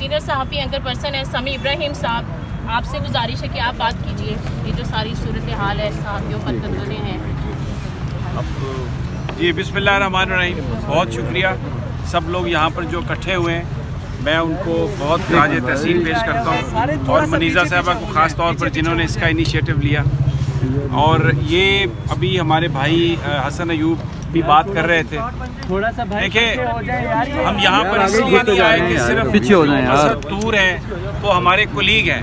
Senior صحافی anchor person ہے سمیع ابراہیم صاحب, آپ سے گزارش ہے کہ آپ بات کیجیے, یہ جو ساری صورتحال ہے صحافیوں پر قتلیں ہیں. جی بسم اللہ الرحمن الرحیم. بہت شکریہ سب لوگ یہاں پر جو اکٹھے ہوئے ہیں, میں ان کو بہت خراج تحسین پیش کرتا ہوں, اور منیزہ صاحبہ کو خاص طور پر جنہوں نے اس کا انیشیٹو لیا. اور یہ ابھی ہمارے بھائی حسن ایوب بھی بات کر رہے تھے. دیکھیں ہم یہاں پر اس لیے نہیں آئے کہ صرف اسد طور ہیں وہ ہمارے کولیگ ہیں.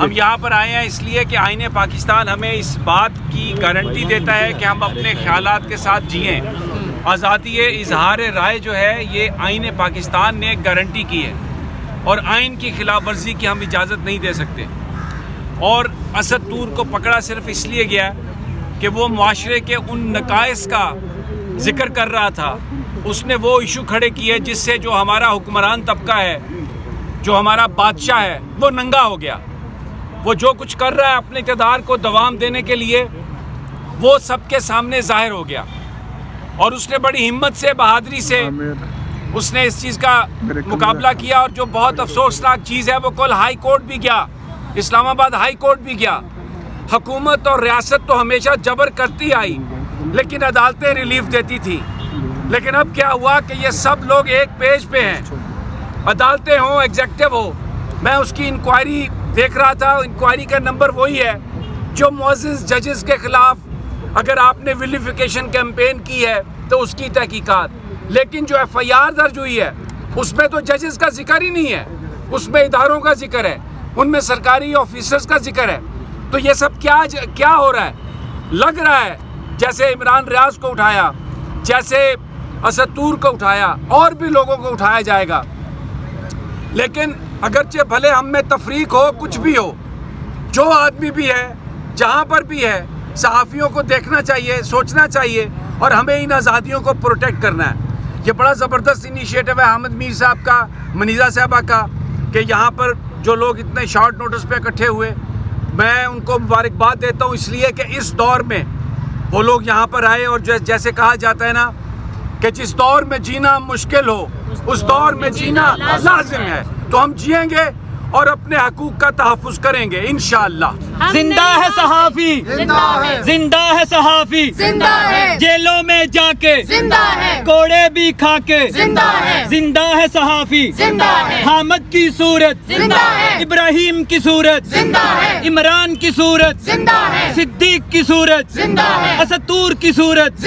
ہم یہاں پر آئے ہیں اس لیے کہ آئین پاکستان ہمیں اس بات کی گارنٹی دیتا ہے کہ ہم اپنے خیالات کے ساتھ جئیں. آزادی اظہار رائے جو ہے یہ آئین پاکستان نے ایک گارنٹی کی ہے, اور آئین کی خلاف ورزی کی ہم اجازت نہیں دے سکتے. اور اسد طور کو پکڑا صرف اس لیے گیا کہ وہ معاشرے کے ان نقائص کا ذکر کر رہا تھا. اس نے وہ ایشو کھڑے کیے جس سے جو ہمارا حکمران طبقہ ہے, جو ہمارا بادشاہ ہے, وہ ننگا ہو گیا. وہ جو کچھ کر رہا ہے اپنے اقتدار کو دوام دینے کے لیے, وہ سب کے سامنے ظاہر ہو گیا. اور اس نے بڑی ہمت سے, بہادری سے اس نے اس چیز کا مقابلہ کیا. اور جو بہت افسوسناک چیز ہے, وہ کل ہائی کورٹ بھی گیا, اسلام آباد ہائی کورٹ بھی گیا. حکومت اور ریاست تو ہمیشہ جبر کرتی آئی, لیکن عدالتیں ریلیف دیتی تھی. لیکن اب کیا ہوا کہ یہ سب لوگ ایک پیج پہ ہیں, عدالتیں ہوں, ایگزیکٹو ہو. میں اس کی انکوائری دیکھ رہا تھا, انکوائری کا نمبر وہی ہے جو معزز ججز کے خلاف اگر آپ نے ولیفیکیشن کیمپین کی ہے تو اس کی تحقیقات. لیکن جو ایف آئی آر درج ہوئی ہے اس میں تو ججز کا ذکر ہی نہیں ہے, اس میں اداروں کا ذکر ہے, ان میں سرکاری آفیسرز کا ذکر ہے. تو یہ سب کیا ہو رہا ہے؟ لگ رہا ہے جیسے عمران ریاض کو اٹھایا, جیسے اسد طور کو اٹھایا, اور بھی لوگوں کو اٹھایا جائے گا. لیکن اگرچہ بھلے ہم میں تفریق ہو, کچھ بھی ہو, جو آدمی بھی ہے, جہاں پر بھی ہے, صحافیوں کو دیکھنا چاہیے, سوچنا چاہیے, اور ہمیں ان آزادیوں کو پروٹیکٹ کرنا ہے. یہ بڑا زبردست انیشیٹو ہے احمد میر صاحب کا, منیزہ صاحبہ کا, کہ یہاں پر جو لوگ اتنے شارٹ نوٹس پہ اکٹھے ہوئے, میں ان کو مبارکباد دیتا ہوں. اس لیے کہ اس دور میں وہ لوگ یہاں پر آئے, اور جیسے کہا جاتا ہے نا کہ جس دور میں جینا مشکل ہو اس دور میں جینا لازم ہے. تو ہم جئیں گے اور اپنے حقوق کا تحفظ کریں گے انشاءاللہ. زندہ ہے صحافی, زندہ ہے صحافی, جیلوں میں جا کے کوڑے بھی کھا کے, زندہ ہے صحافی. حامد کی صورت, ابراہیم کی صورت, عمران کی صورت, صدیق کی صورت, اسد طور کی صورت,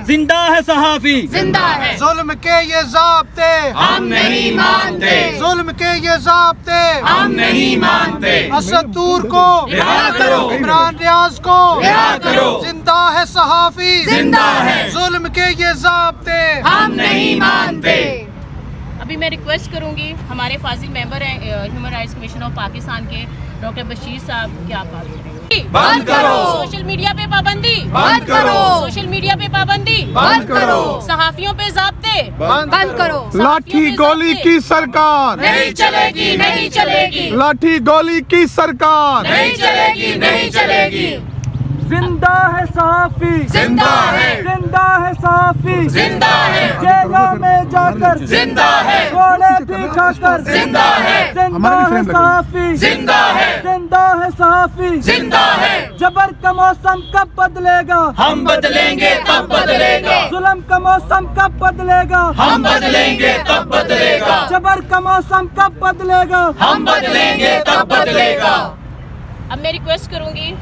زندہ ہے صحافی. ظلم کے یہ ضابطے ہم نہیں مانتے, ظلم کے یہ ضابطے ہم نہیں مانتے. اسد طور کو رہا کرو, عمران ریاض کو رہا کرو. زندہ ہے صحافی, زندہ ہے, ظلم کے یہ ضابطے ہم نہیں مانتے. ابھی میں ریکویسٹ کروں گی, ہمارے فاضل ممبر ہیں human rights commission of Pakistan کے ڈاکٹر بشیر صاحب, کیا آپ بات کریں؟ بند کرو, سوشل میڈیا پہ پابندی بند کرو, سوشل میڈیا پہ پابندی بند کرو, صحافیوں پہ ضابطے بند کرو. لاٹھی گولی کی سرکار, نہیں چلے گی, نہیں چلے گی, لاٹھی گولی کی سرکار, نہیں چلے گی, نہیں چلے گی. زندہ ہے صحافی, زندہ ہے, زندہ ہے صحافی, زندہ ہے, جیلوں میں جا کر زندہ ہے, کوڑے بھی کھا کر, زندہ ہے, زندہ ہے صحافی, زندہ ہے, زندہ ہے صحافی. زندہ ہے. جبر کا موسم کب بدلے گا, ہم بدلیں گے تب بدلے گا, ظلم کا موسم کب بدلے گا, ہم بدلیں گے تب بدلے گا, جبر کا موسم کب بدلے گا, ہم بدلیں گے تب بدلے گا. اب میں ریکویسٹ کروں گی